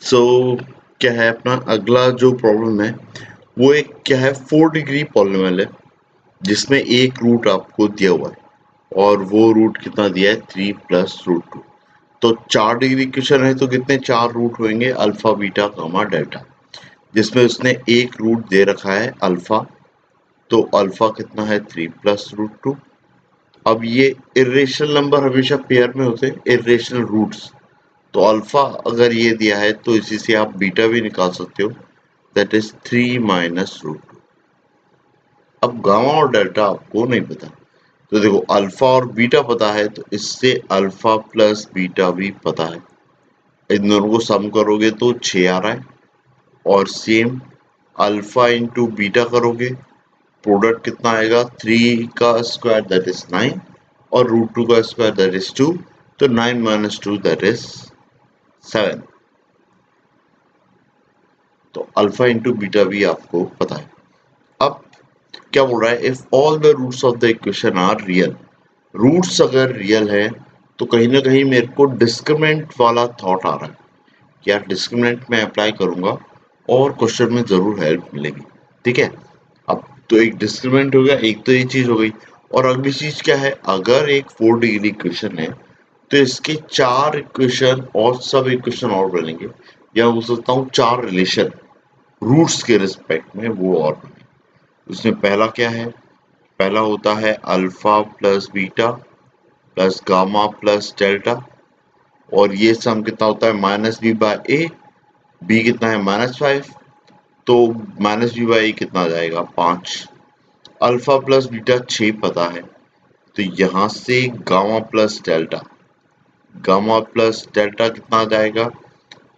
सो क्या है अपना अगला जो प्रॉब्लम है वो एक क्या है 4 डिग्री पॉलिनोमियल है जिसमें एक रूट आपको दिया हुआ है और वो रूट कितना दिया है 3 प्लस रूट 2। तो 4 डिग्री क्वेश्चन है तो कितने 4 रूट होंगे अल्फा बीटा गामा डेल्टा, जिसमें उसने एक रूट दे रखा है अल्फा। तो अल्फा कितना है 3 प्लस रूट 2। अब ये इर्रेशनल नंबर हमेशा पेयर में होते हैं, इर्रेशनल रूट्स। तो अल्फा अगर ये दिया है तो इसी से आप बीटा भी निकाल सकते हो, दैट इज 3 माइनस रूट 2। अब गामा और डेल्टा आपको नहीं पता, तो देखो अल्फा और बीटा पता है तो इससे अल्फा प्लस बीटा भी पता है। इन दोनों को सम करोगे तो 6 आ रहा है। और सेम अल्फा इंटू बीटा करोगे, प्रोडक्ट कितना आएगा 3 का स्क्वायर दैट इज 9 और रूट 2 का स्क्वायर दैट इज 2। तो 9 माइनस 2 दैट इज 7। तो अल्फा इंटू बीटा भी आपको पता है। अब क्या बोल रहा है if all the roots of the equation are real. Roots अगर रियल है तो कहीं ना कहीं मेरे को डिस्क्रिमिनेंट वाला थॉट आ रहा है कि यार डिस्क्रिमिनेंट में अप्लाई करूंगा और क्वेश्चन में जरूर हेल्प मिलेगी। ठीक है, अब तो एक डिस्क्रिमिनेंट हो गया, एक तो ये चीज हो गई। और अगली चीज क्या है, अगर एक 4 डिग्री इक्वेशन है तो इसके 4 इक्वेशन और सब इक्वेशन और बनेंगे, या बोल सकता हूँ 4 रिलेशन रूट्स के रिस्पेक्ट में वो और बनेंगे। उसमें पहला क्या है, पहला होता है alpha plus beta plus gamma plus delta, और ये सम कितना होता है माइनस बी बाय ए। बी कितना है -5, तो माइनस बी बाई कितना आ जाएगा 5। अल्फा प्लस बीटा 6 पता है, तो यहां से gamma plus delta, gamma plus delta कितना आ जाएगा,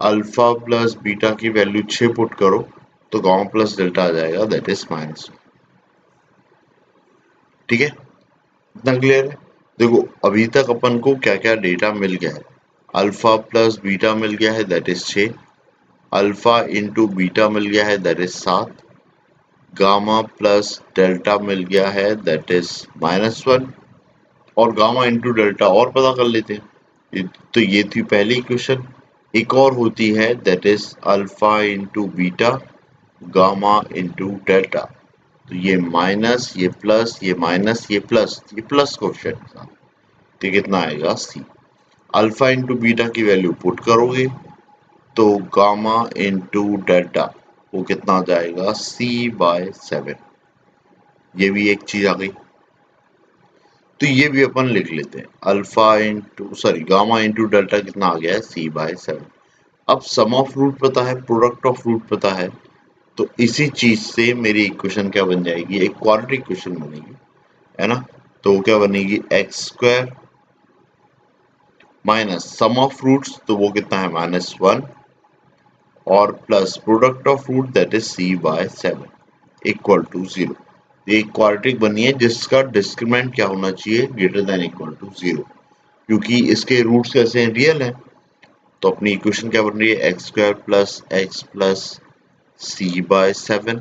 अल्फा प्लस बीटा की वैल्यू 6 पुट करो तो गामा प्लस डेल्टा आ जाएगा दैट इज -। ठीक है, इतना क्लियर है। देखो अभी तक अपन को क्या क्या डेटा मिल गया है। अल्फा प्लस बीटा मिल गया है that is 6, alpha into beta मिल गया है that is 7, gamma plus delta मिल गया है दैट इज -1, और गामा इंटू डेल्टा और पता कर लेते हैं। तो ये थी पहली इक्वेशन। एक और होती है that is alpha into beta gamma into delta. तो ये माइनस, ये प्लस, ये माइनस, ये प्लस क्वेश्चन, तो कितना आएगा सी। अल्फा इंटू बीटा की वैल्यू पुट करोगे तो गामा इंटू डेल्टा वो कितना आ जाएगा C/7। ये भी एक चीज आ गई, तो ये भी अपन लिख लेते हैं। Alpha into sorry gamma into delta कितना आ गया है C/7। अब सम ऑफ रूट पता है, प्रोडक्ट ऑफ रूट पता है, तो इसी चीज से मेरी इक्वेशन क्या बन जाएगी, एक क्वाड्रेटिक इक्वेशन बनेगी, है ना। तो वो क्या बनेगी x² minus sum of roots, तो वो कितना है -1, और plus product of root that is C/7 equal to 0। एक क्वाड्रेटिक बनी है जिसका डिस्क्रिमिनेंट क्या होना चाहिए, ग्रेटर देन इक्वल टू 0, क्योंकि इसके रूट्स कैसे हैं, रियल है। तो अपनी इक्वेशन क्या बन रही है x² plus x plus C/7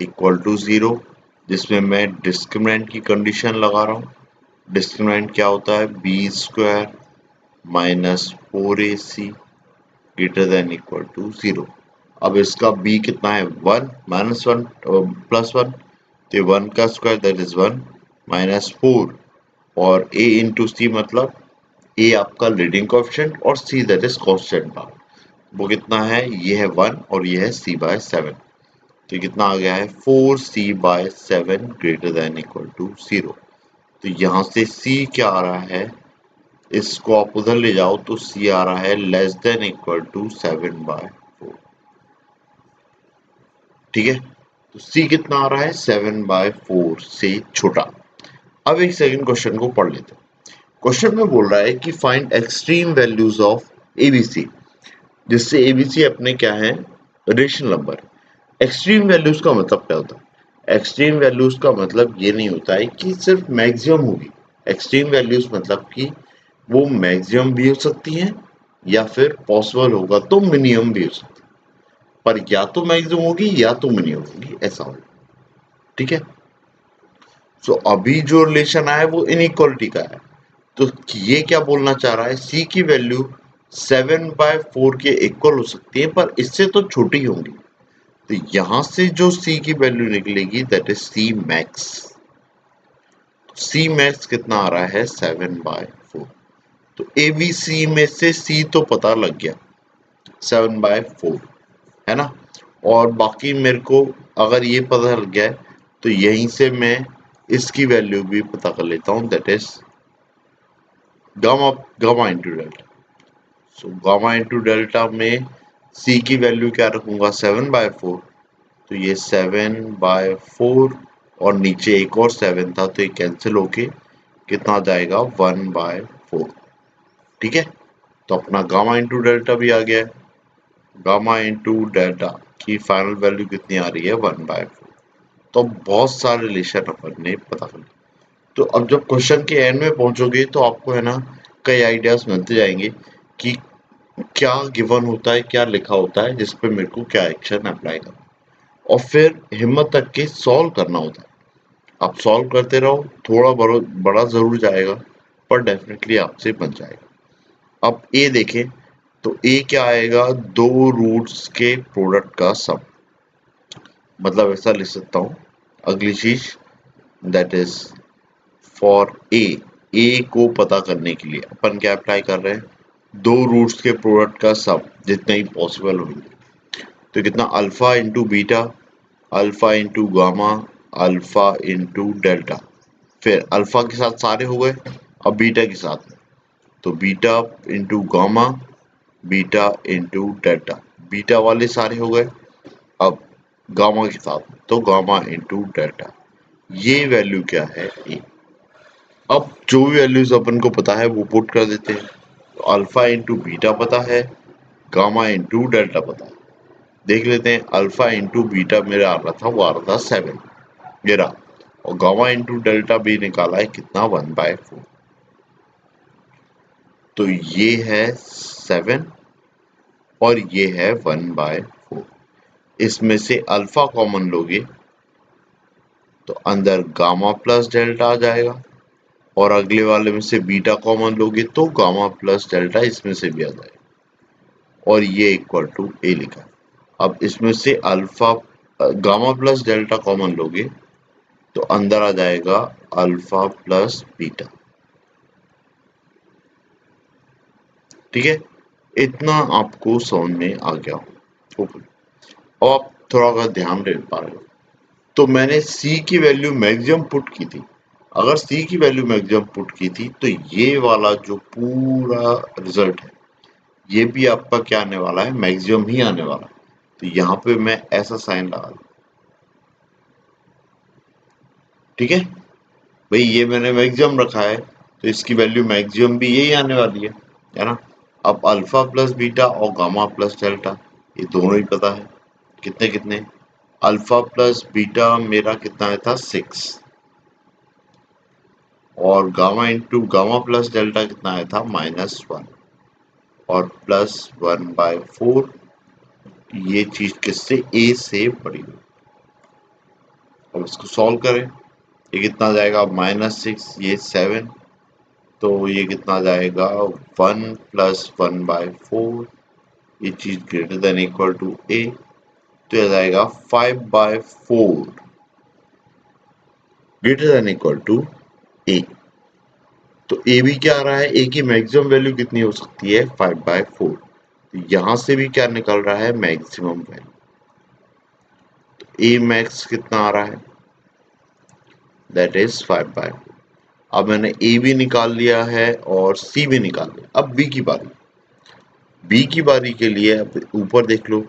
equal to 0, जिसमें मैं डिस्क्रिमिनेंट की कंडीशन लगा रहा हूँ। डिस्क्रिमिनेंट क्या होता है b² minus 4ac greater than equal to 0। अब इसका b कितना है 1 -1 +1, तो 1 का स्क्वायर दैट इज 1 -4, और a इंटू सी मतलब a आपका लीडिंग कोएफिशिएंट और c that is constant part. वो कितना है, ये है 1 और ये है C/7। तो कितना आ गया है 4C/7 greater than equal to 0। तो यहाँ से c क्या आ रहा है, इसको आप उधर ले जाओ तो c आ रहा है लेस देन इक्वल टू 7/4। ठीक है, तो c कितना आ रहा है 7/4 से छोटा। अब एक सेकंड क्वेश्चन को पढ़ लेते हैं। क्वेश्चन में बोल रहा है कि find extreme values of ABC, जिससे एबीसी अपने क्या है रेशनल नंबर। एक्सट्रीम वैल्यूज का मतलब क्या होता है, एक्सट्रीम वैल्यूज का मतलब ये नहीं होता है कि सिर्फ मैक्सिमम होगी। एक्सट्रीम वैल्यूज मतलब कि वो मैक्सिमम भी हो सकती हैं या फिर पॉसिबल होगा तो मिनिमम भी हो सकती है, पर या तो मैक्सिमम होगी या तो मिनिमम होगी, ऐसा होगा। ठीक है, सो अभी जो रिलेशन आया है वो इनइक्वालिटी का है। तो ये क्या बोलना चाह रहा है, सी की वैल्यू 7/4 के इक्वल हो सकती है, पर इससे तो छोटी होंगी। तो यहां से जो c की वैल्यू निकलेगी that is c max. c max कितना आ रहा है 7/4। तो ABC में से c तो पता लग गया 7/4 है ना। और बाकी मेरे को अगर ये पता लग गया है तो यहीं से मैं इसकी वैल्यू भी पता कर लेता हूँ that is gamma gamma into delta. So gamma into delta में c की वैल्यू क्या रखूंगा 7/4। तो ये 7/4 और नीचे एक और 7 था तो ये कैंसिल होके कितना आ जाएगा 1/4। ठीक है, तो अपना गामा इंटू डेल्टा भी आ गया है। गामा इंटू डेल्टा की फाइनल वैल्यू कितनी आ रही है 1/4। तो बहुत सारे रिलेशन अपन ने पता कर लिए। तो अब जब क्वेश्चन के एंड में पहुंचोगे तो आपको है ना कई आइडियाज मिलते जाएंगे कि क्या गिवन होता है, क्या लिखा होता है, जिस पे मेरे को क्या एक्शन अप्लाई करना और फिर हिम्मत तक के सॉल्व करना होता है। आप सॉल्व करते रहो, थोड़ा बड़ा जरूर जाएगा पर डेफिनेटली आपसे बन जाएगा। अब ए देखें तो ए क्या आएगा, दो रूट्स के प्रोडक्ट का सम। मतलब ऐसा लिख सकता हूँ अगली चीज दैट इज फॉर ए को पता करने के लिए अपन क्या अप्लाई कर रहे हैं, दो रूट्स के प्रोडक्ट का सम जितने ही पॉसिबल होंगे। तो कितना alpha into beta, alpha into gamma, alpha into delta. फिर अल्फा के साथ सारे हो गए, अब बीटा के साथ में तो beta into gamma, beta into delta. Beta वाले सारे हो गए, अब गामा के साथ तो गामा इंटू डेल्टा। ये वैल्यू क्या है ए। अब जो भी वैल्यूज अपन को पता है वो पुट कर देते हैं। तो अल्फा इंटू बीटा पता है, गामा इंटू डेल्टा पता है। देख लेते हैं, अल्फा इंटू बीटा मेरा आ रहा था, वो आ रहा था 7 मेरा, और गामा इंटू डेल्टा भी निकाला है कितना 1/4। तो ये है 7 और ये है 1/4। इसमें से अल्फा कॉमन लोगे तो अंदर गामा प्लस डेल्टा आ जाएगा, और अगले वाले में से बीटा कॉमन लोगे तो गामा प्लस डेल्टा इसमें से भी आ जाएगा, और ये इक्वल टू ए लिखा है। अब इसमें से alpha gamma plus delta common लोगे तो अंदर आ जाएगा अल्फा प्लस बीटा। ठीक है, इतना आपको समझ में आ गया हो। ओके, अब आप थोड़ा अगर ध्यान दे पा रहे हो तो मैंने c की वैल्यू मैक्सिमम पुट की थी। अगर c की वैल्यू मैक्सिमम पुट की थी तो ये वाला जो पूरा रिजल्ट है ये भी आपका क्या आने वाला है, मैक्सिमम ही आने वाला है। तो यहाँ पे मैं ऐसा साइन लगा दूं। ठीक है भाई, ये मैंने मैक्सिमम रखा है तो इसकी वैल्यू मैक्सिमम भी यही आने वाली है ना। अब अल्फा प्लस बीटा और गामा प्लस डेल्टा ये दोनों ही पता है, कितने कितने। अल्फा प्लस बीटा मेरा कितना आया था 6, और gamma into gamma plus delta कितना आया था -1, और +1/4। ये चीज किससे, ए से बड़ी हुई। अब इसको सॉल्व करें, ये कितना आ जाएगा -6, ये 7, तो ये कितना आ जाएगा 1 + 1/4। ये चीज ग्रेटर देन इक्वल टू ए, तो ये आ जाएगा 5/4 ग्रेटर देन इक्वल टू ए। तो ए भी क्या आ रहा है, ए की मैक्सिमम वैल्यू कितनी हो सकती है 5/4। तो यहां से भी क्या निकल रहा है मैक्सिमम वैल्यू। तो ए मैक्स कितना आ रहा है दैट इज 5/4। अब मैंने ए भी निकाल लिया है और सी भी निकाल लिया। अब बी की बारी, बी की बारी के लिए अब ऊपर देख लो,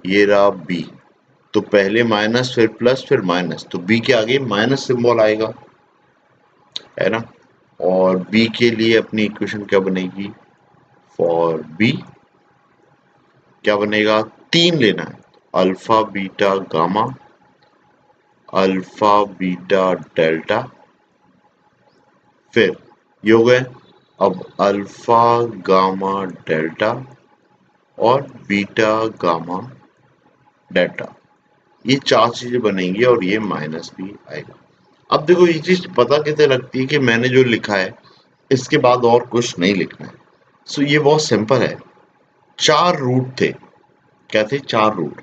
ये रहा बी। तो पहले माइनस फिर प्लस फिर माइनस, तो बी के आगे माइनस सिंबल आएगा, है ना। और बी के लिए अपनी इक्वेशन क्या बनेगी, फॉर बी क्या बनेगा, 3 लेना है, alpha beta gamma, alpha beta delta. फिर ये हो गए, अब अल्फा गामा डेल्टा और बीटा गामा डेल्टा, ये 4 चीजें बनेंगी और ये माइनस भी आएगा। अब देखो ये चीज पता कैसे लगती है कि मैंने जो लिखा है इसके बाद और कुछ नहीं लिखना है। सो ये बहुत सिंपल है। 4 रूट थे। क्या थे? 4 रूट।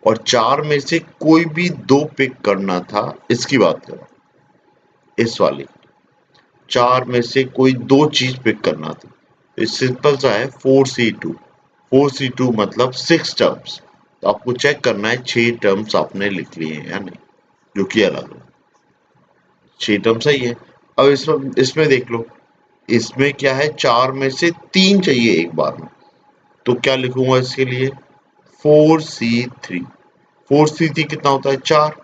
और 4 में से कोई भी 2 पिक करना था, इसकी बात कर रहा हूं, इस वाली। 4 में से कोई 2 चीज पिक करना था। तो सिंपल सा है 4C2। 4C2 मतलब 6 टर्म्स। तो आपको चेक करना है 6 टर्म्स आपने लिख लिए हैं या नहीं, जो कि अलग है। 6 टर्म सही है। अब इसमें इसमें देख लो, इसमें क्या है, 4 में से 3 चाहिए एक बार में। तो क्या लिखूंगा इसके लिए? 4C3। 4C3 कितना होता है? 4।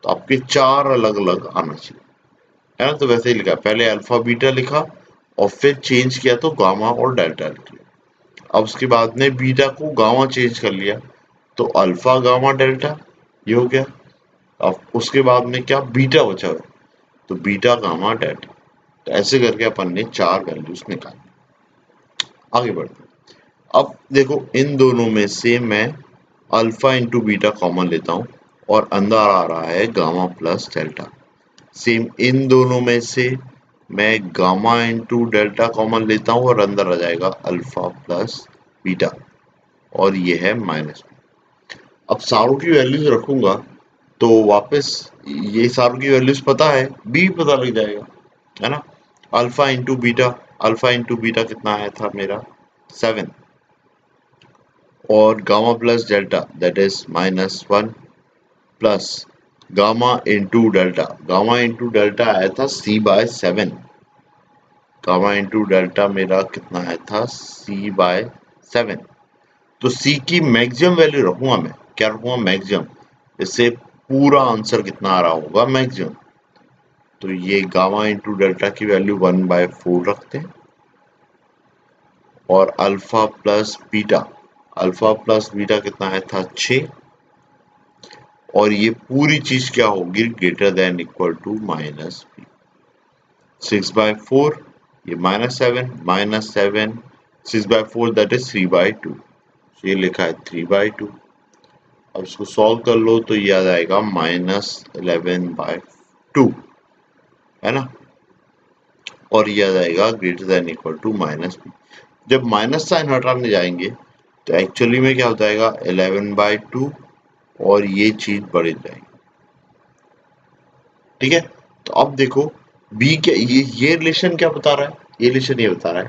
तो आपके 4 अलग अलग आना चाहिए, है ना? तो वैसे ही लिखा, पहले अल्फा बीटा लिखा और फिर चेंज किया तो गामा और डेल्टा लिख लिया। अब उसके बाद में बीटा को गामा चेंज कर लिया, तो अल्फा गामा डेल्टा, ये हो गया। अब उसके बाद में क्या बीटा बचा हुआ है, तो बीटा गामा डेल्टा। तो ऐसे करके अपन ने 4 वैल्यूज निकाली। आगे बढ़ते हैं। अब देखो, इन दोनों में से मैं अल्फा इंटू बीटा कॉमन लेता हूँ और अंदर आ रहा है gamma plus delta. Same in दोनों में से मैं गामा इंटू डेल्टा कॉमन लेता हूँ और अंदर आ जाएगा अल्फा प्लस बीटा, और ये है माइनस। अब सारों की वैल्यूज रखूंगा तो वापस ये सारों की वैल्यूज पता है, बी पता लग जाएगा, है ना? Alpha into beta, alpha into beta कितना आया था मेरा? 7। और gamma plus delta that is -1 plus gamma into delta, gamma into delta आया था C/7। गामा इंटू डेल्टा मेरा कितना आया था? C/7। तो C की मैक्सिमम वैल्यू रखूंगा मैं, क्या रखूंगा? मैक्सिमम। इससे पूरा आंसर कितना आ रहा होगा? मैक्सिमम। तो ये गामा इंटू डेल्टा की वैल्यू 1/4 रखते हैं। और alpha plus beta, alpha plus beta कितना आया था? 6। और ये पूरी चीज क्या होगी? Greater than equal to -b। 6/4, ये -7, -7, 6/4 दैट इज 3/2। ये लिखा है 3/2। अब इसको सॉल्व कर लो तो ये आ जाएगा -11/2, है ना? और ये आ जाएगा greater than equal to -b। जब माइनस साइन हटाने जाएंगे तो एक्चुअली में क्या हो जाएगा? 11/2, और ये चीज बढ़ जाएगी। ठीक है? तो अब देखो, बी के ये रिलेशन क्या बता रहा है? ये रिलेशन ये बता रहा है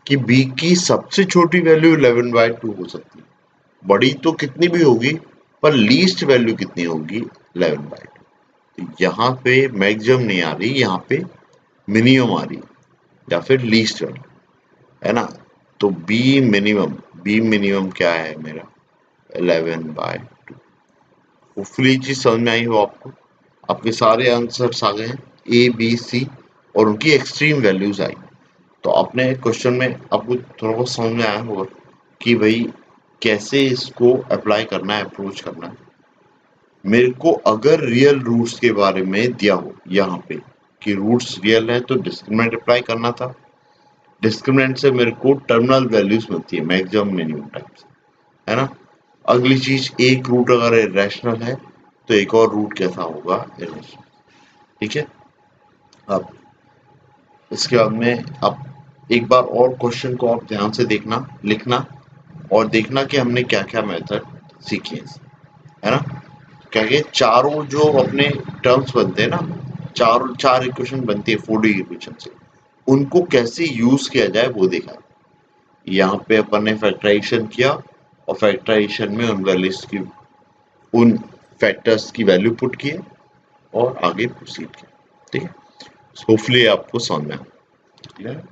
कि बी की सबसे छोटी वैल्यू 11/2 हो सकती है। बड़ी तो कितनी भी होगी, पर लीस्ट वैल्यू कितनी होगी? 11/2। यहाँ पे मैक्सिमम नहीं आ रही, यहाँ पे मिनिमम आ रही है, या फिर लीस्ट वैल्यू, है ना? तो बी मिनिमम क्या है मेरा? 11/2। होपफुली चीज समझ में आई हो आपको। आपके सारे आंसर्स आ गए हैं, ए बी सी, और उनकी एक्सट्रीम वैल्यूज आई। तो आपने क्वेश्चन में आपको थोड़ा बहुत समझ में आया होगा कि भाई कैसे इसको अप्लाई करना है, अप्रोच करना है। मेरे को अगर रियल रूट्स के बारे में दिया हो यहाँ पे कि रूट्स रियल है, तो डिस्क्रिमिनेंट अप्लाई करना था। डिस्क्रिमिनेंट से मेरे को टर्मिनल वैल्यूज मिलती है, मैक्सिमम मिनिमम टाइम्स, है ना? अगली चीज, एक रूट अगर इरेशनल है तो एक और रूट कैसा होगा? इरेशनल। ठीक है? अब इसके बाद में आप एक बार और क्वेश्चन को आप ध्यान से देखना, लिखना, और देखना कि हमने क्या क्या मेथड सीखे हैं, है ना? क्या क्या चारों जो अपने टर्म्स बनते हैं ना, चार चार इक्वेशन बनती है 4D इक्वेशन से, उनको कैसे यूज किया जाए वो देखा। यहाँ पे अपन ने फैक्टराइजेशन किया और फैक्टराइजेशन में उन वैल्यूज की, उन फैक्टर्स की वैल्यू पुट किए और आगे प्रोसीड किया। ठीक है? होपफुली आपको समझ में आया। क्लियर?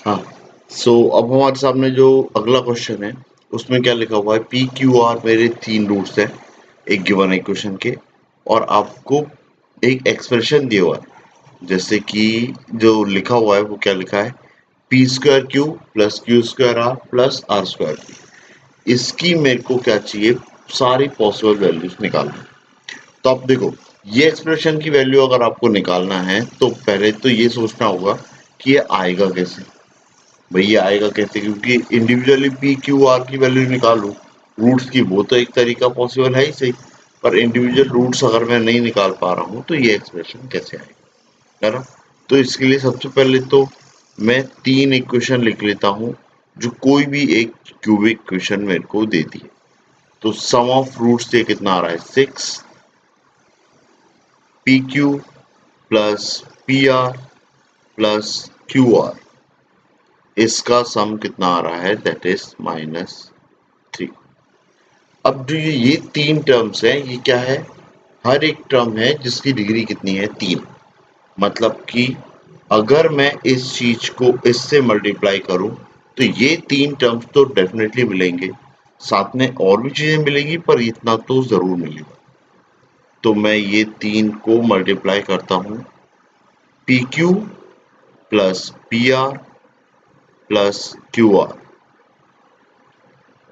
हाँ। सो अब हमारे सामने जो अगला क्वेश्चन है, उसमें क्या लिखा हुआ है? पी क्यू आर मेरे 3 रूट्स हैं एक गिवन इक्वेशन के, और आपको एक एक्सप्रेशन दिया हुआ है, जैसे कि जो लिखा हुआ है वो क्या लिखा है? P square q plus q square r plus r square p. इसकी मेरे को क्या चाहिए? सारी पॉसिबल वैल्यूज निकालना। तो आप देखो, ये एक्सप्रेशन की वैल्यू अगर आपको निकालना है तो पहले तो ये सोचना होगा कि ये आएगा कैसे। भाई ये आएगा कैसे? क्योंकि इंडिविजुअली पी क्यू आर की वैल्यू निकालूं रूट्स की, वो तो एक तरीका पॉसिबल है ही सही। पर इंडिविजुअल रूट्स अगर मैं नहीं निकाल पा रहा हूँ तो ये एक्सप्रेशन कैसे आएगा, है ना। तो इसके लिए सबसे पहले तो मैं 3 इक्वेशन लिख लेता हूँ जो कोई भी एक क्यूबिक इक्वेशन मेरे को देती है। तो सम ऑफ रूट्स ये कितना आ रहा है 6 P Q plus P R plus Q R, इसका सम कितना आ रहा है दैट इज -3। अब जो ये 3 टर्म्स हैं ये क्या है, हर एक टर्म है जिसकी डिग्री कितनी है 3। मतलब कि अगर मैं इस चीज को इससे मल्टीप्लाई करूं तो ये 3 टर्म्स तो डेफिनेटली मिलेंगे, साथ में और भी चीजें मिलेंगी पर इतना तो जरूर मिलेगा। तो मैं ये 3 को मल्टीप्लाई करता हूं, P Q plus P R plus Q R,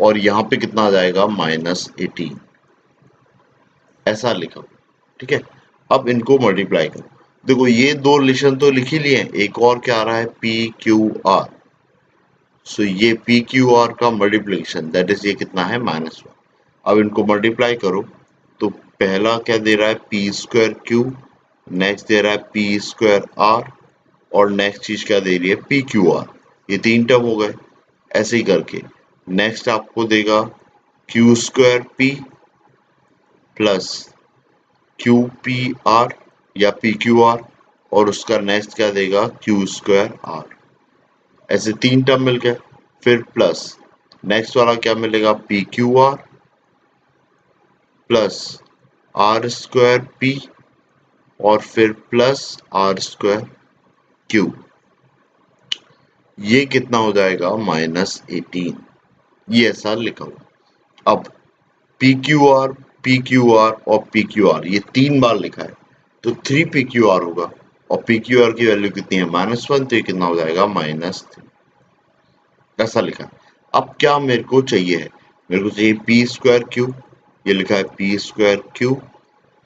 और यहाँ पे कितना आ जाएगा -18, ऐसा लिखा। ठीक है, अब इनको मल्टीप्लाई करो। देखो ये दो रिलेशन तो लिख ही लिए हैं, एक और क्या आ रहा है पी क्यू आर। सो ये पी क्यू आर का मल्टीप्लिकेशन दैट इज ये कितना है -1। अब इनको मल्टीप्लाई करो तो पहला क्या दे रहा है पी स्क्वायर क्यू, नेक्स्ट दे रहा है पी स्क्वायर आर, और नेक्स्ट चीज क्या दे रही है पी क्यू आर। ये 3 टर्म हो गए। ऐसे ही करके नेक्स्ट आपको देगा Q square p plus Q P R या पी क्यू आर, और उसका नेक्स्ट क्या देगा क्यू स्क्वायर आर। ऐसे 3 टर्म मिल गए। फिर प्लस नेक्स्ट वाला क्या मिलेगा p Q r plus r square p, और फिर प्लस आर स्क्वायर क्यू। ये कितना हो जाएगा -18, ये ऐसा लिखा हुआ। अब पी क्यू आर और पी क्यू आर ये 3 बार लिखा है तो 3 पी क्यू आर होगा, और पी क्यू आर की वैल्यू कितनी है -1, तो ये कितना हो जाएगा -3, ऐसा लिखा है। अब क्या मेरे को चाहिए है, मेरे को चाहिए पी स्क्वायर क्यू, ये लिखा है p square q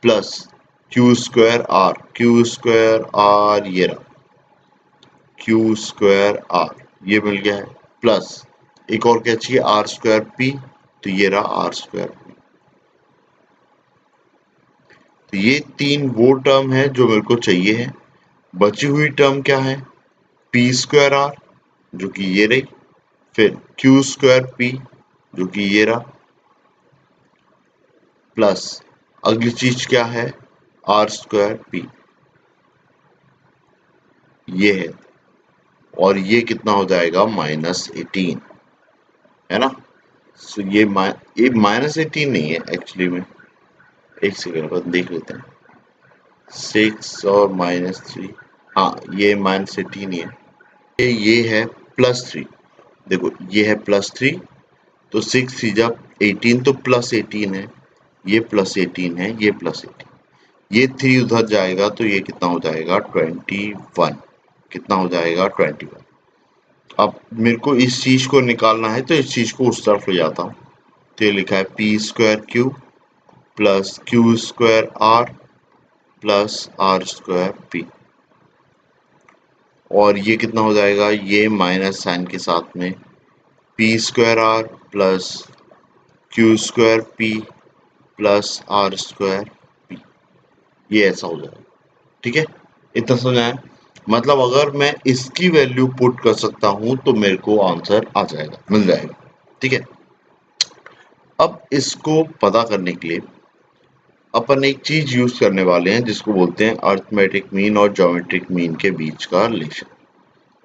plus q square r, ये रहा क्यू स्क्वायर आर, ये मिल गया है। प्लस एक और क्या चाहिए आर स्क्वायर पी, तो ये रहा आर स्क्वायर पी। तो ये 3 वो टर्म है जो मेरे को चाहिए है। बची हुई टर्म क्या है पी स्क्वायर आर, जो कि ये रही, फिर क्यू स्क्वायर पी, जो कि ये रहा, प्लस अगली चीज क्या है आर स्क्वायर पी, ये है, और ये कितना हो जाएगा -18, है ना। सो ये -18 नहीं है एक्चुअली में, एक सेकेंड बाद देख लेते हैं। 6 और -3, हाँ ये -18 ही है। ये है +3, देखो ये है +3, तो 6 थ्री जब 18 तो +18 है, ये +18 है, ये +18, ये 3 उधर जाएगा तो ये कितना हो जाएगा 21, कितना हो जाएगा 21। अब मेरे को इस चीज को निकालना है तो इस चीज को उस तरफ ले जाता हूँ। तो ये लिखा है p square q plus q square r plus r square p, और ये कितना हो जाएगा ये माइनस साइन के साथ में p square r plus q square p plus r square p, ये ऐसा हो जाएगा। ठीक है, इतना समझ आया। मतलब अगर मैं इसकी वैल्यू पुट कर सकता हूं तो मेरे को आंसर आ जाएगा, मिल जाएगा। ठीक है, अब इसको पता करने के लिए अपन एक चीज यूज करने वाले हैं जिसको बोलते हैं अर्थमेटिक मीन और ज्योमेट्रिक मीन के बीच का रिलेशन।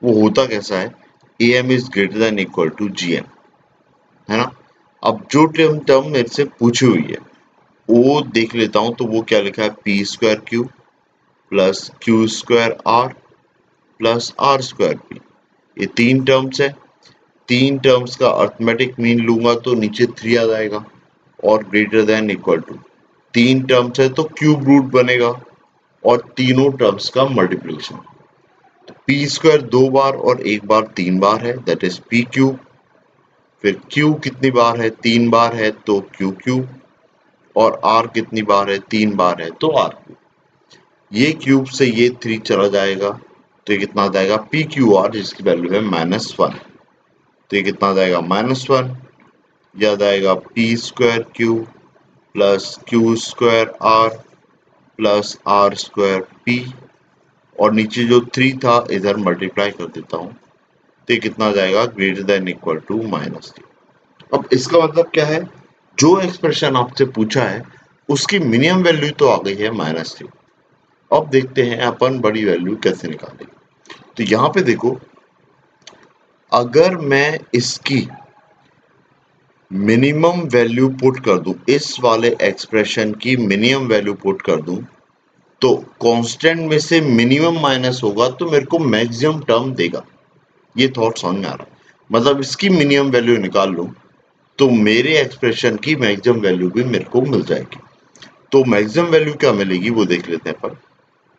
वो होता कैसा है, A M is greater than equal to G M, है ना। अब जो टर्म मेरे से पूछी हुई है वो देख लेता हूं, तो वो क्या लिखा है p square q plus q square r plus r square p, ये 3 टर्म्स है। 3 टर्म्स का अर्थमेटिक मीन लूंगा तो नीचे 3 आ जाएगा, और greater than equal to 3 terms है तो क्यूब रूट बनेगा, और तीनों टर्म्स का मल्टीप्लिकेशन। तो पी स्क्वायर 2 बार और 1 बार 3 बार है दैट इज पी क्यूब, फिर क्यू कितनी बार है 3 बार है तो क्यू क्यूब, और आर कितनी बार है 3 बार है तो आर क्यूब। ये क्यूब से ये 3 चला जाएगा तो ये कितना आ जाएगा पी क्यू आर, जिसकी वैल्यू है -1, तो ये कितना आ जाएगा -1, या जाएगा p square q plus q square r plus r square p, और नीचे जो 3 था इधर मल्टीप्लाई कर देता हूँ, तो ये कितना आ जाएगा, ग्रेटर देन इक्वल टू -3। अब इसका मतलब क्या है, जो एक्सप्रेशन आपसे पूछा है उसकी मिनिमम वैल्यू तो आ गई है -3। अब देखते हैं अपन बड़ी वैल्यू कैसे निकालेंगे। तो यहाँ पे देखो, अगर मैं इसकी मिनिमम वैल्यू पुट कर दूं, इस वाले एक्सप्रेशन की मिनिमम वैल्यू पुट कर दूं, तो कांस्टेंट में से मिनिमम माइनस होगा तो मेरे को मैक्सिमम टर्म देगा। ये थॉट समझ में आ रहा है? मतलब इसकी मिनिमम वैल्यू निकाल लूं तो मेरे एक्सप्रेशन की मैक्सिमम वैल्यू भी मेरे को मिल जाएगी। तो मैक्सिमम वैल्यू क्या मिलेगी वो देख लेते हैं अपन।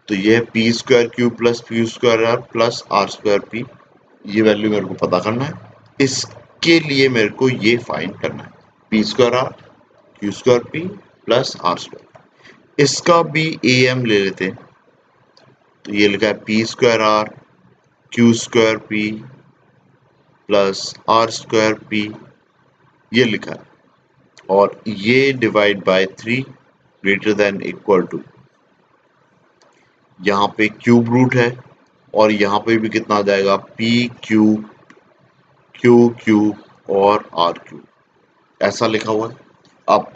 तो ये है p square q plus p square r plus r square p, ये वैल्यू मेरे को पता करना है। इसके लिए मेरे को ये फाइंड करना है, p square r q square p plus r square. इसका भी ए एम ले लेते हैं। तो ये लिखा है p square r q square p plus r square p, ये लिखा है, और ये divide by 3 greater than equal to, यहाँ पे क्यूब रूट है और यहाँ पे भी कितना आ जाएगा, पी क्यूब क्यू क्यूब और आर क्यूब, ऐसा लिखा हुआ है। अब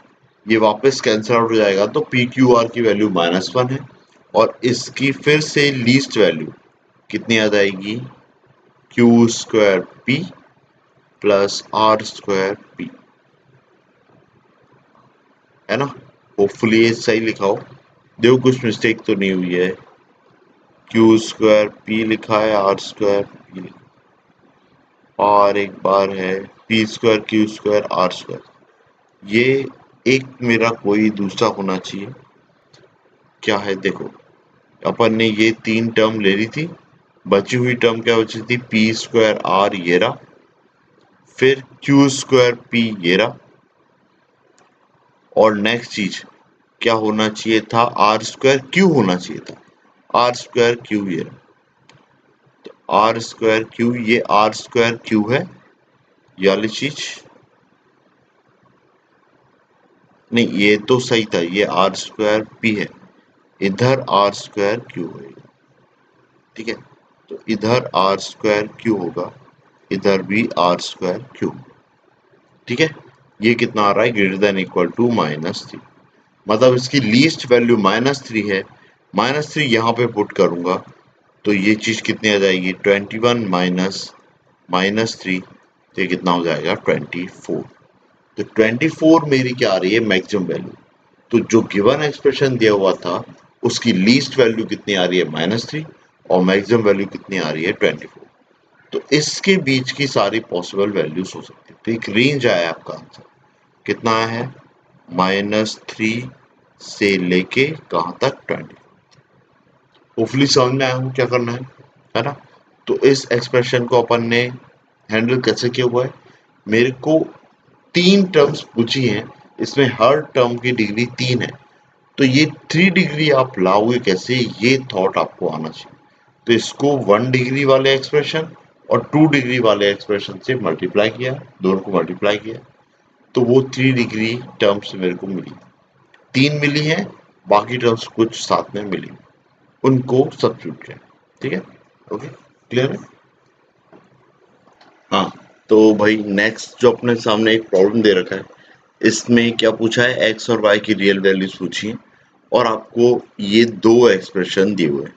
ये वापस कैंसिल आउट हो जाएगा, तो पी क्यू आर की वैल्यू -1 है, और इसकी फिर से लीस्ट वैल्यू कितनी आ जाएगी, q square p plus r square p, है ना। होपफुली ये सही लिखा हो, देखो कुछ मिस्टेक तो नहीं हुई है। क्यू स्क्वायर पी लिखा है, आर स्क्वायर पी, और एक बार है p square q square r square, ये एक मेरा कोई दूसरा होना चाहिए। क्या है देखो, अपन ने ये 3 टर्म ले ली थी, बची हुई टर्म क्या बची थी, पी स्क्वायर आर ये रहा, फिर क्यू स्क्वायर पी ये रहा, और नेक्स्ट चीज क्या होना चाहिए था, आर स्क्वायर क्यू होना चाहिए था, आर स्क्वायर क्यू ये रहा। तो आर स्क्वायर क्यू, ये आर स्क्वायर क्यू है, ये वाली चीज नहीं, ये तो सही था, ये आर स्क्वायर पी है, इधर आर स्क्वायर क्यू होगा, ठीक है। तो इधर आर स्क्वायर क्यू होगा, इधर भी आर स्क्वायर क्यू, ठीक है। ये कितना आ रहा है, ग्रेटर देन इक्वल टू -3, मतलब इसकी लीस्ट वैल्यू -3 है। -3 यहाँ पे पुट करूंगा तो ये चीज कितनी आ जाएगी, 21 माइनस -3, तो ये कितना हो जाएगा, 24। तो 24 मेरी क्या आ रही है, मैक्सिमम वैल्यू। तो जो गिवन एक्सप्रेशन दिया हुआ था उसकी लीस्ट वैल्यू कितनी आ रही है, -3, और मैक्सिमम वैल्यू कितनी आ रही है, 24। तो इसके बीच की सारी पॉसिबल वैल्यूज हो सकती है। तो एक रेंज आया आपका आंसर, कितना आया है, -3 से लेके कहां तक, 20। होपफुली समझ में आया हूं क्या करना है ना। तो इस एक्सप्रेशन को अपन ने हैंडल कैसे किया हुआ है, मेरे को 3 टर्म्स पूछी हैं, इसमें हर टर्म की डिग्री 3 है, तो ये 3 डिग्री आप लाओगे कैसे, ये थॉट आपको आना चाहिए। तो इसको 1 डिग्री वाले एक्सप्रेशन और 2 डिग्री वाले एक्सप्रेशन से मल्टीप्लाई किया, दोनों को मल्टीप्लाई किया, तो वो 3 डिग्री टर्म्स मेरे को मिली, 3 मिली है, बाकी टर्म्स कुछ साथ में मिली, उनको सब्स्टिट्यूट किया, ठीक है। ओके, क्लियर है। हाँ, तो भाई नेक्स्ट जो अपने सामने एक प्रॉब्लम दे रखा है, इसमें क्या पूछा है, एक्स और वाई की रियल वैल्यूज पूछी है, और आपको ये 2 एक्सप्रेशन दिए हुए हैं,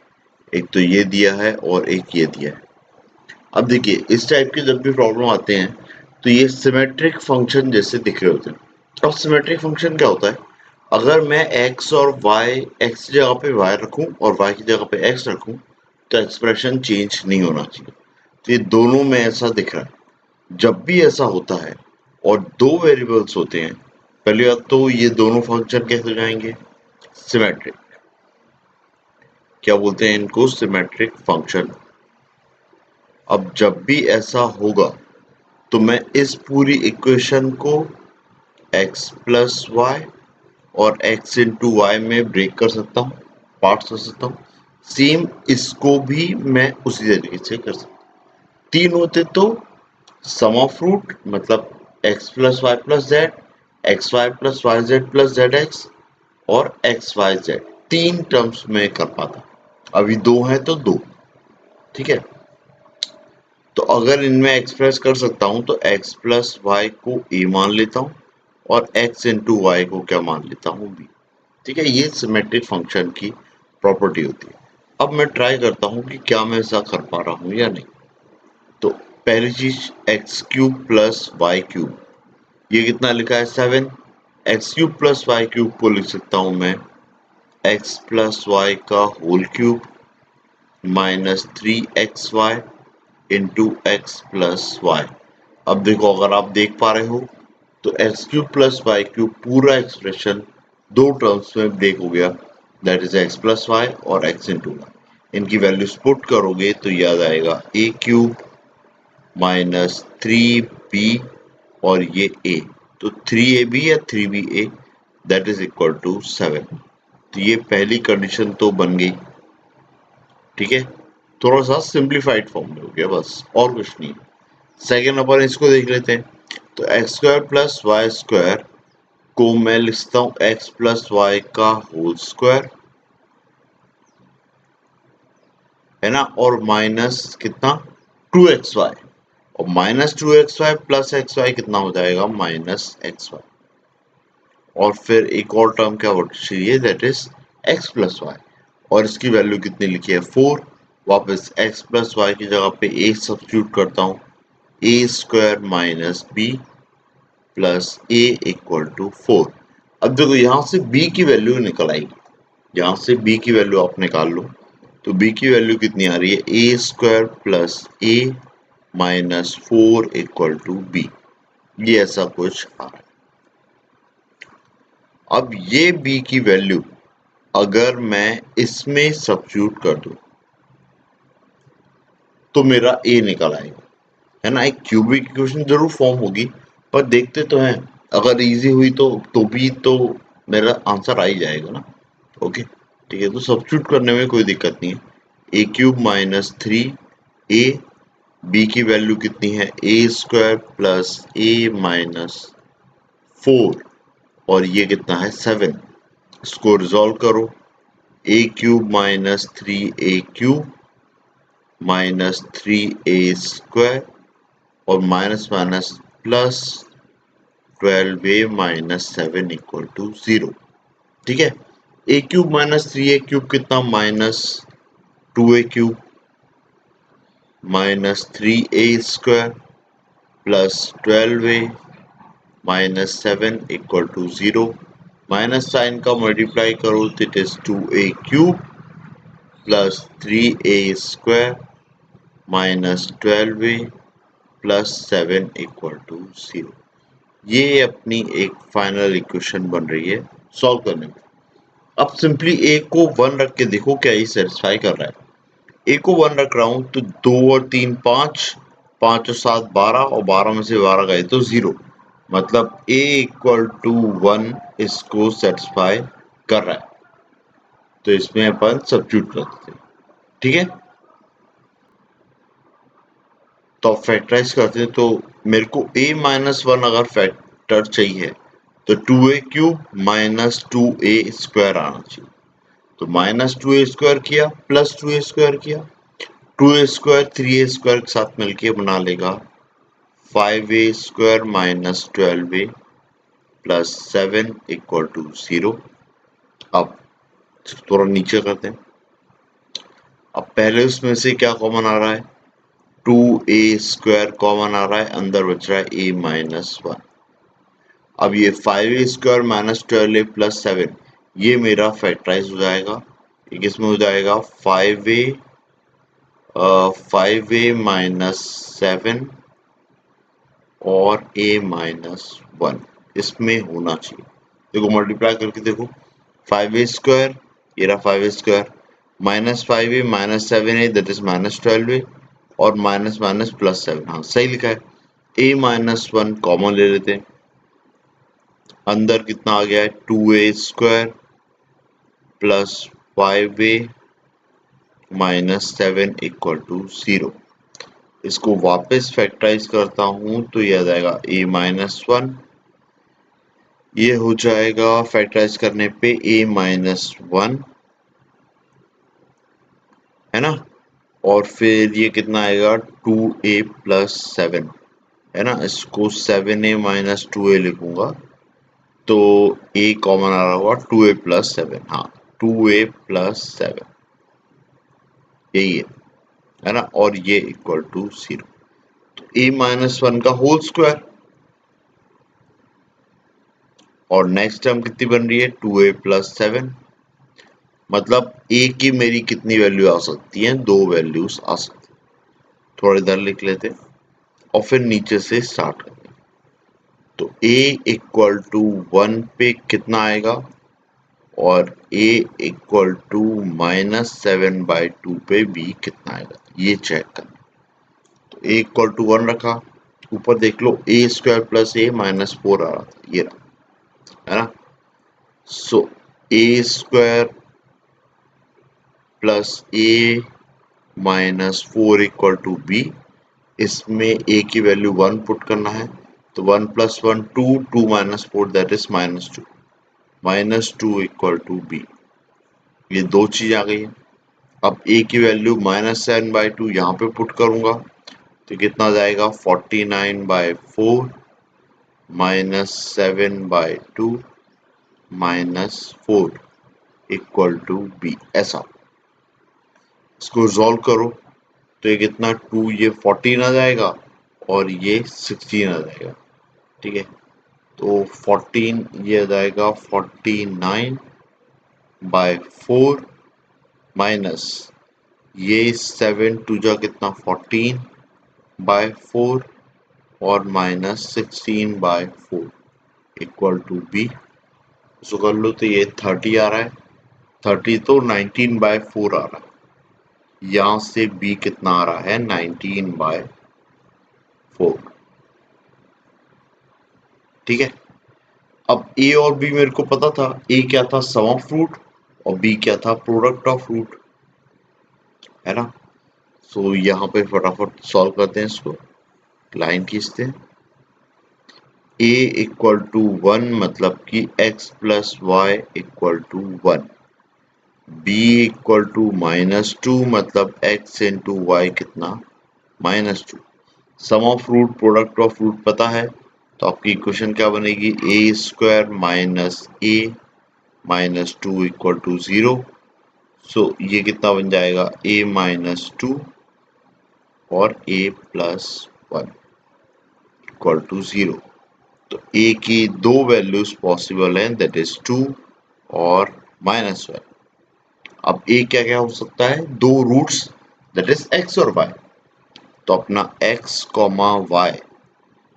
एक तो ये दिया है और एक ये दिया है। अब देखिए, इस टाइप के जब भी प्रॉब्लम आते हैं तो ये सिमेट्रिक फंक्शन जैसे दिख रहे होते हैं। अब सिमेट्रिक फंक्शन क्या होता है, अगर मैं x और y, x की जगह पे y रखूं और y की जगह पे x रखूं, तो एक्सप्रेशन चेंज नहीं होना चाहिए। तो ये दोनों में ऐसा दिख रहा है। जब भी ऐसा होता है और 2 वेरिएबल्स होते हैं, पहली बात तो ये दोनों फंक्शन कैसे हो जाएंगे, सिमेट्रिक। क्या बोलते हैं इनको, सिमेट्रिक फंक्शन। अब जब भी ऐसा होगा तो मैं इस पूरी इक्वेशन को x प्लस वाई और x इंटू वाई में ब्रेक कर सकता हूँ, पार्ट्स कर सकता हूँ। सेम इसको भी मैं उसी तरीके से कर सकता हूँ। 3 होते तो सम ऑफ रूट, मतलब x plus y plus z x y plus y z plus z x और एक्स वाई जेड, तीन टर्म्स में कर पाता। अभी दो है तो दो, ठीक है। तो अगर इनमें एक्सप्रेस कर सकता हूं तो x प्लस वाई को a मान लेता हूं और x इंटू वाई को क्या मान लेता हूं b, ठीक है। ये सिमेट्रिक फंक्शन की प्रॉपर्टी होती है। अब मैं ट्राई करता हूं कि क्या मैं ऐसा कर पा रहा हूं या नहीं। तो पहली चीज x cube plus y cube, ये कितना लिखा है 7। X cube plus y cube को लिख सकता हूं मैं एक्स प्लस वाई का whole cube minus 3xy into x plus y. अब देखो, अगर आप देख पा रहे हो तो x cube plus y cube पूरा एक्सप्रेशन दो टर्म्स में ब्रेक हो गया, that is x plus y और एक्स इंटू वाई। इनकी वैल्यूज पुट करोगे तो याद आएगा ए क्यूब माइनस 3b और ये a, तो 3ab या 3ba that is equal to 7। तो ये पहली कंडीशन तो बन गई, ठीक है। थोड़ा सा सिंप्लीफाइड फॉर्म में हो गया बस, और कुछ नहीं। सेकेंड अपन इसको देख लेते हैं। तो x square plus y square को मैं लिखता हूं एक्स प्लस वाई का होल स्क्वायर, है ना, और माइनस कितना 2xy, और माइनस 2xy प्लस xy कितना हो जाएगा माइनस xy, और फिर एक और टर्म क्या चाहिए that is x plus y, और इसकी वैल्यू कितनी लिखी है 4। वापस x प्लस वाई की जगह पे a सब्स्टिट्यूट करता हूँ, a square minus b plus a equal to 4। अब देखो यहाँ से b की वैल्यू निकल आएगी, यहाँ से b की वैल्यू आप निकाल लो। तो b की वैल्यू कितनी आ रही है a square plus a minus 4 equal to b, ये ऐसा कुछ आ रहा है। अब ये b की वैल्यू अगर मैं इसमें सब्स्टिट्यूट कर दूं तो मेरा a निकल आएगा, है ना। एक क्यूबिक इक्वेशन जरूर फॉर्म होगी, पर देखते तो हैं, अगर इजी हुई तो भी तो मेरा आंसर आ ही जाएगा ना। ओके, ठीक है। तो सब्स्टिट्यूट करने में कोई दिक्कत नहीं है। A cube minus 3a, B की वैल्यू कितनी है A square plus a minus 4, और ये कितना है 7। इसको रिजॉल्व करो, A cube minus 3a cube minus 3a square और minus minus plus 12a minus 7 equal to 0, ठीक है। A cube minus 3a cube कितना minus 2a cube minus 3a square plus 12a minus 7 equal to 0। Minus sign का multiply करो तो it is 2a cube plus 3a square minus 12a plus 7 equal to 0। ये अपनी एक final equation बन रही है सॉल्व करने में। अब सिंपली a को 1 रख के देखो क्या ये सेटिस्फाई कर रहा है। a को 1 रख रहा हूं तो 2 और 3 5, 5 और 7 12, और 12 में से 12 गए तो 0, मतलब a इक्वल टू 1 इसको सेटिस्फाई कर रहा है। तो इसमें अपन सब्स्टिट्यूट कर देते हैं, ठीक है। तो अब फैक्टराइज करते हैं, तो मेरे को a माइनस 1 अगर फैक्टर चाहिए तो 2a cube minus 2a square आना चाहिए। तो माइनस 2a स्क्वायर किया प्लस 2a स्क्वायर किया, 2a स्क्वायर 3a स्क्वायर के साथ मिलके बना लेगा 5a square minus 12a plus 7 equal to 0। अब थोड़ा नीचे करते हैं। अब पहले उसमें से क्या कॉमन आ रहा है 2a स्क्वायर कॉमन आ रहा है, अंदर बच रहा है a माइनस 1। अब ये 5a square minus 12a plus 7 ये मेरा फैक्टराइज हो जाएगा। ये किसमें हो जाएगा 5a माइनस 7 और a माइनस 1 इसमें होना चाहिए। देखो मल्टीप्लाई करके देखो, 5a स्क्वायर, ये रहा 5a square minus 5a minus 7a that is minus 12a, और माइनस माइनस प्लस 7, हाँ सही लिखा है। a माइनस 1 कॉमन ले लेते हैं, अंदर कितना आ गया है 2a square plus 5a minus 7 equal to 0। इसको वापस फैक्टराइज करता हूं तो यह आ जाएगा a माइनस 1 ये हो जाएगा फैक्टराइज करने पे a-1 है ना, और फिर ये कितना आएगा 2a+7 है ना, इसको 7a-2a लिखूंगा तो a कॉमन आ रहा होगा 2a+7, हाँ 2a+7 यही है ना, और ये इक्वल टू 0, तो a-1 का होल स्क्वायर, और नेक्स्ट टर्म कितनी बन रही है 2a+7, मतलब a की मेरी कितनी वैल्यू आ सकती है, दो वैल्यूज आ सकती है, थोड़ा इधर लिख लेते हैं और फिर नीचे से स्टार्ट करते हैं। तो a इक्वल टू 1 पे कितना आएगा, और a इक्वल टू -7/2 पे b कितना आएगा, ये चेक करना। तो a इक्वल टू 1 रखा, ऊपर देख लो a² + a-4 आ रहा था, ये रहा है ना, so a² + a-4 equal to b, इसमें a की वैल्यू 1 पुट करना है, तो 1 + 1 2, 2 - 4 that is -2, -2 equal to b, ये दो चीज आ गई है। अब a की वैल्यू -7/2 यहाँ पे पुट करूंगा तो कितना जाएगा 49/4 -7/2 -4 इक्वल टू b, ऐसा। इसको रिजॉल्व करो तो ये कितना 2, ये 14 आ जाएगा और ये 16 आ जाएगा, ठीक है, तो 14 ये आ जाएगा 49/4 माइनस ये 7 टू जा कितना 14/4 और -16/4 इक्वल टू b, इसको कर लो तो ये 30 आ रहा है, 30 तो 19/4 आ रहा है, यहाँ से b कितना आ रहा है 19/4, ठीक है। अब a और b मेरे को पता था, a क्या था सम ऑफ फ्रूट और b क्या था प्रोडक्ट ऑफ फ्रूट, है ना, सो यहाँ पे फटाफट सॉल्व करते हैं इसको, लाइन खींचते हैं। a इक्वल टू 1 मतलब कि x + y equal to 1, b equal to -2 मतलब x इंटू वाई कितना -2, sum of root product of root पता है, तो आपकी इक्वेशन क्या बनेगी a² - a-2 इक्वल टू 0, सो ये कितना बन जाएगा a-2 और a+1 इक्वल टू 0, तो a की दो वैल्यूज पॉसिबल हैं दैट इज 2 और -1। अब a क्या क्या हो सकता है, दो रूट्स दैट इज x और y, तो अपना x, y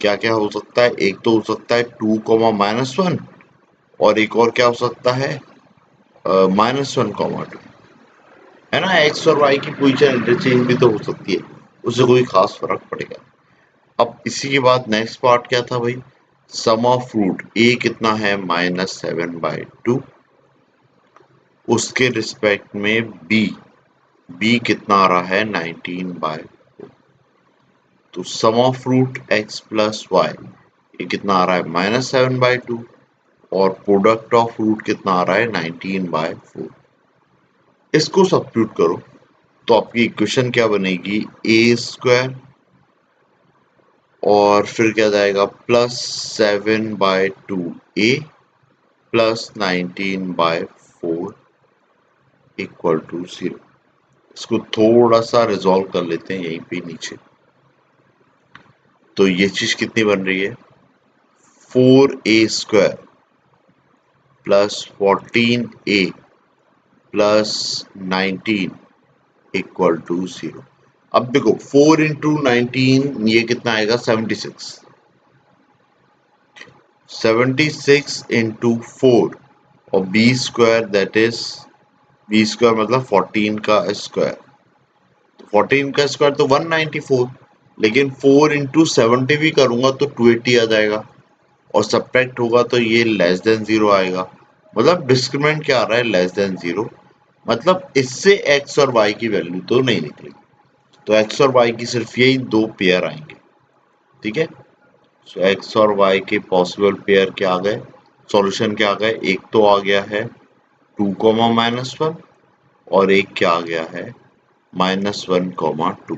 क्या क्या हो सकता है, एक तो हो सकता है 2, -1 और एक और क्या हो सकता है -1, 2, है ना, x और y की पोजीशन इंटरचेंज भी तो हो सकती है, उससे कोई खास फर्क पड़ेगा। अब इसी के बाद नेक्स्ट पार्ट क्या था भाई, सम ऑफ फ्रूट a कितना है -7/2, उसके रिस्पेक्ट में b कितना आ रहा है 19/4, तो sum of fruit x + y ये कितना आ रहा है -7/2 और प्रोडक्ट ऑफ फ्रूट कितना आ रहा है 19/4, इसको सब्स्टिट्यूट करो तो आपकी इक्वेशन क्या बनेगी a² और फिर क्या जाएगा +7/2a +19/4 इक्वल टू 0, इसको थोड़ा सा रिजॉल्व कर लेते हैं यहीं पे नीचे, तो ये चीज कितनी बन रही है 4a² +14a +19 इक्वल टू 0। अब देखो 4 इंटू 19 ये कितना आएगा 76, 76 इंटू 4 और b² दैट इज b² मतलब 14 का स्क्वायर, तो 14 का स्क्वायर तो 194, लेकिन 4 इंटू 70 भी करूंगा तो 280 आ जाएगा और सब्ट्रैक्ट होगा तो ये लेस देन 0 आएगा, मतलब डिस्क्रिमिनेंट क्या आ रहा है लेस देन 0, मतलब इससे x और y की वैल्यू तो नहीं निकलेगी, तो x और y की सिर्फ यही दो पेयर आएंगे, ठीक है, सो x और y के पॉसिबल पेयर क्या आ गए सॉल्यूशन क्या आ गया, एक तो आ गया है 2 कॉमा -1 और एक क्या आ गया है -1 कॉमा 2।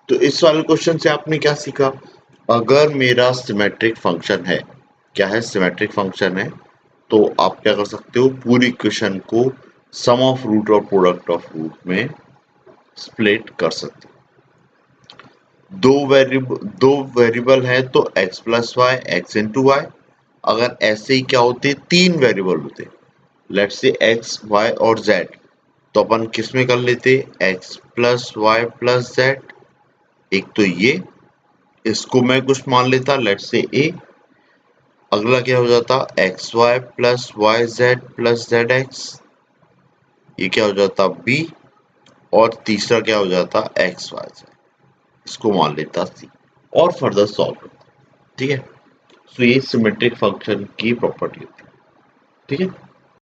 तो इस वाले क्वेश्चन से आपने क्या सीखा, अगर मेरा सिमेट्रिक फंक्शन है, क्या है सिमेट्रिक फंक्शन है, तो आप क्या कर सकते हो, पूरी इक्वेशन को सम ऑफ रूट और प्रोडक्ट ऑफ रूट में स्प्लिट कर सकते हो। दो वेरिएबल है तो x plus y x into y, अगर ऐसे ही क्या होते, तीन वेरिएबल होते, लेट्स से x y और z, तो अपन किस में कर लेते, x plus y plus z, एक तो ये, इसको मैं कुछ मान लेता लेट्स से a, अगला क्या हो जाता x y plus y z plus z x, ये क्या हो जाता b, और तीसरा क्या हो जाता एक्स वाई जेड, इसको मान लेता c और फर्दर सॉल्व करता। ठीक है, तो ये सिमेट्रिक फंक्शन की प्रॉपर्टी होती है। ठीक है।